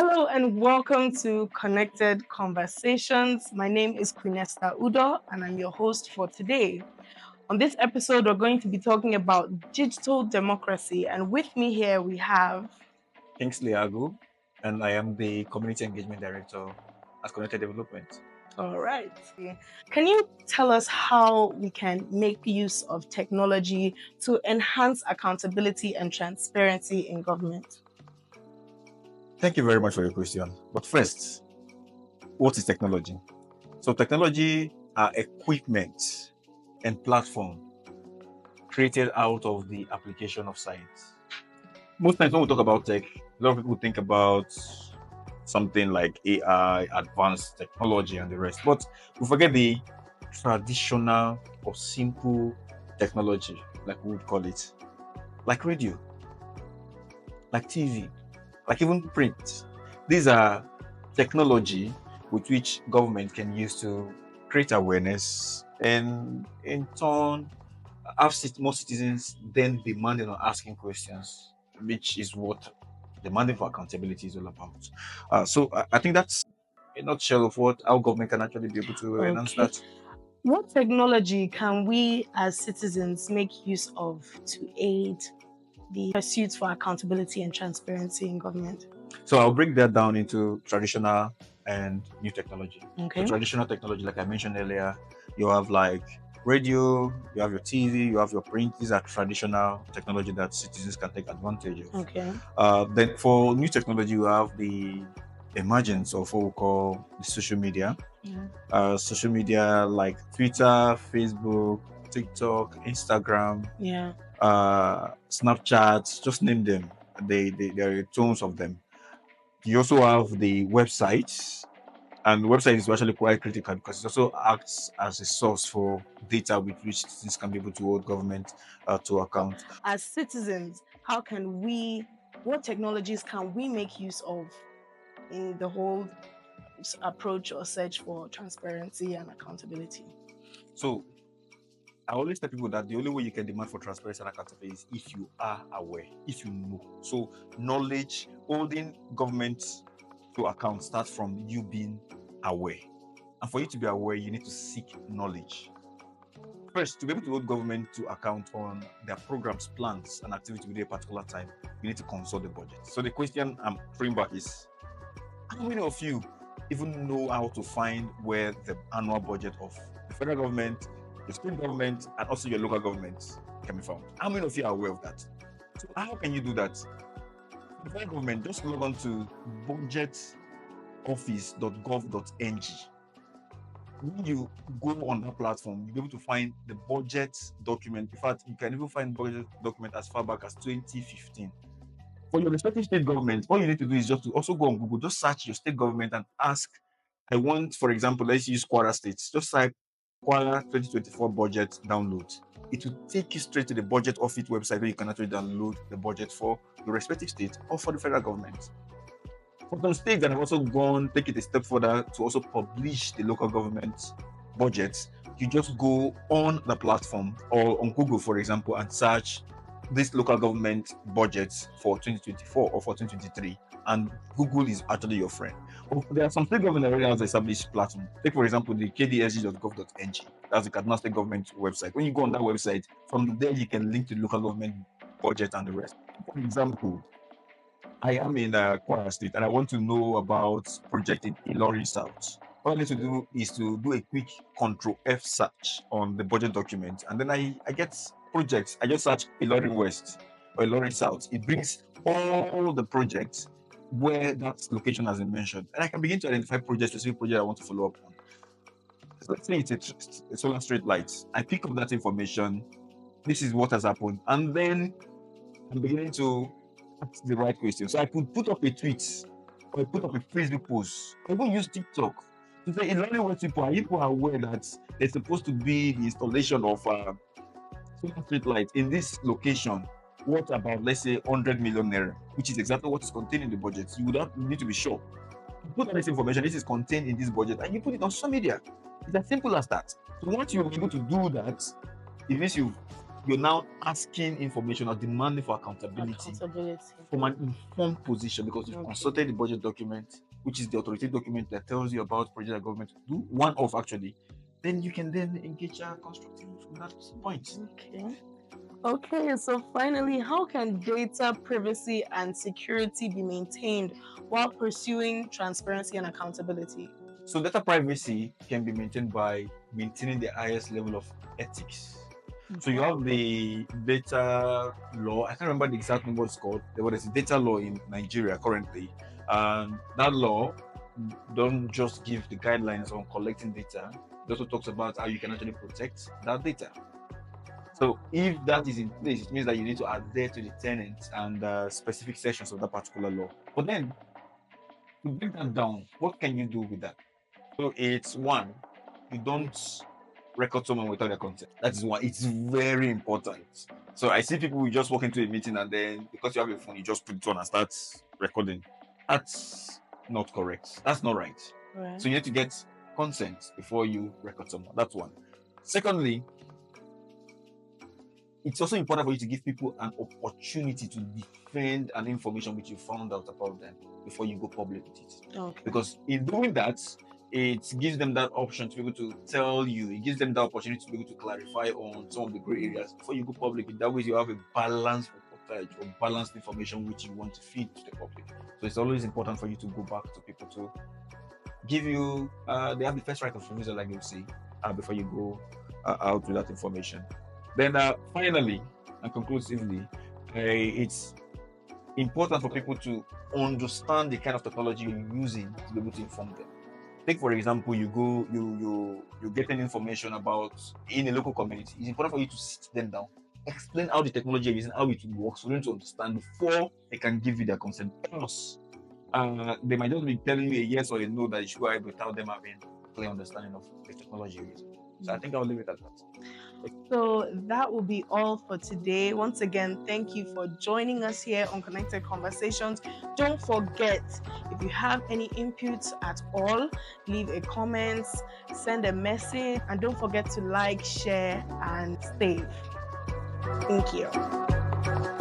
Hello and welcome to Connected Conversations. My name is Queen Udo and I'm your host for today. On this episode, we're going to be talking about digital democracy, and with me here we have. Kingsley Agu, and I am the Community Engagement Director at Connected Development. All right. Can you tell us how we can make use of technology to enhance accountability and transparency in government? Thank you very much for your question. But first, what is technology? So, technology are equipment and platform created out of the application of science. Most times when we talk about tech, a lot of people think about something like AI, advanced technology, and the rest. But we forget the traditional or simple technology, like we would call it, like radio, like TV, like even print. These are technology with which government can use to create awareness and in turn have more citizens then demanding or asking questions, which is what demanding for accountability is all about. I think that's a nutshell of what our government can actually be able to enhance Okay. that. What technology can we as citizens make use of to aid the pursuit for accountability and transparency in government? So I'll break that down into traditional and new technology. So Okay. traditional technology, like I mentioned earlier, you have like radio, you have your TV, you have your print. These are traditional technology that citizens can take advantage of. Okay. Then for new technology, you have the emergence of what we call the social media. Yeah. Social media like Twitter, Facebook, TikTok, Instagram, Yeah. Snapchat, just name them. There are tons of them. You also have the websites, and the website is actually quite critical because it also acts as a source for data with which citizens can be able to hold government to account. As citizens, what technologies can we make use of in the whole approach or search for transparency and accountability? So I always tell people that the only way you can demand for transparency and accountability is if you are aware, if you know. So knowledge, holding government to account starts from you being aware. And for you to be aware, you need to seek knowledge. First, to be able to hold government to account on their programs, plans, and activity within a particular time, you need to consult the budget. So the question I'm throwing back is, how many of you even know how to find where the annual budget of the federal government, the state government, and also your local government can be found? How many of you are aware of that? So how can you do that? The federal government, just log on to budgetoffice.gov.ng. When you go on that platform, you'll be able to find the budget document. In fact, you can even find budget document as far back as 2015. For your respective state government, all you need to do is just to also go on Google, just search your state government and ask, I want, for example, let's use Kwara State. Just type Kwara 2024 budget download. It will take you straight to the budget office website where you can actually download the budget for your respective state or for the federal government. For some states that have also gone, take it a step further to also publish the local government budgets, you just go on the platform or on Google, for example, and search this local government budgets for 2024 or for 2023, and Google is actually your friend. But there are some state government that already has established platform. Take for example the kdsg.gov.ng. That's the Kaduna State Government website. When you go on that website, from there you can link to the local government budget and the rest. For example, I am in Kwara State and I want to know about project in Ilorin South. All I need to do is to do a quick Control F search on the budget document, and then I get projects. I just search Ilorin West or Ilorin South. It brings all the projects where that location has been mentioned, and I can begin to identify projects, specific project I want to follow up on. So let's say it's a solar street light. I pick up that information. This is what has happened, and then I'm beginning to ask the right question. So I could put up a tweet or I put up a Facebook post or even use TikTok to say, in learning what people are aware that there's supposed to be the installation of solar street light in this location. What about, let's say, 100 million naira, which is exactly what is contained in the budget? You would not need to be sure. You put all this information, this is contained in this budget, and you put it on social media. It's as simple as that. So once you're able to do that, it means you've you're now asking information or demanding for accountability from an informed position because you've consulted the budget document, which is the authoritative document that tells you about project that government do, one of actually. Then you can then engage constructively from that point. Okay, so finally, how can data privacy and security be maintained while pursuing transparency and accountability? So data privacy can be maintained by maintaining the highest level of ethics. So you have the data law. I can't remember the exact name what it's called. There is a data law in Nigeria currently, and that law don't just give the guidelines on collecting data. It also talks about how you can actually protect that data. So if that is in place, it means that you need to adhere to the tenets and specific sections of that particular law. But then to break that down, what can you do with that? So it's one, you don't record someone without their consent. That is one. It's very important. So I see people will just walk into a meeting and then because you have a phone, you just put it on and start recording. That's not correct. That's not right. So you need to get consent before you record someone. That's one. Secondly, it's also important for you to give people an opportunity to defend an information which you found out about them before you go public with it. Because in doing that, it gives them that option to be able to tell you, it gives them that opportunity to be able to clarify on some of the gray areas before you go public. In that way, you have a balanced reportage or balanced information which you want to feed to the public. So it's always important for you to go back to people to give you, they have the first right of refusal, like you say, before you go out with that information. Then finally and conclusively, it's important for people to understand the kind of technology you're using to be able to inform them. Take for example, you get an information about in a local community. It's important for you to sit them down, explain how the technology you're using, how it works, for them to understand before they can give you their consent. Plus, they might just be telling you a yes or a no that you should go ahead without them having a clear understanding of the technology you're using. So I think I'll leave it at that. So that will be all for today. Once again, thank you for joining us here on Connected Conversations. Don't forget, if you have any inputs at all, leave a comment, send a message, and don't forget to like, share, and save. Thank you.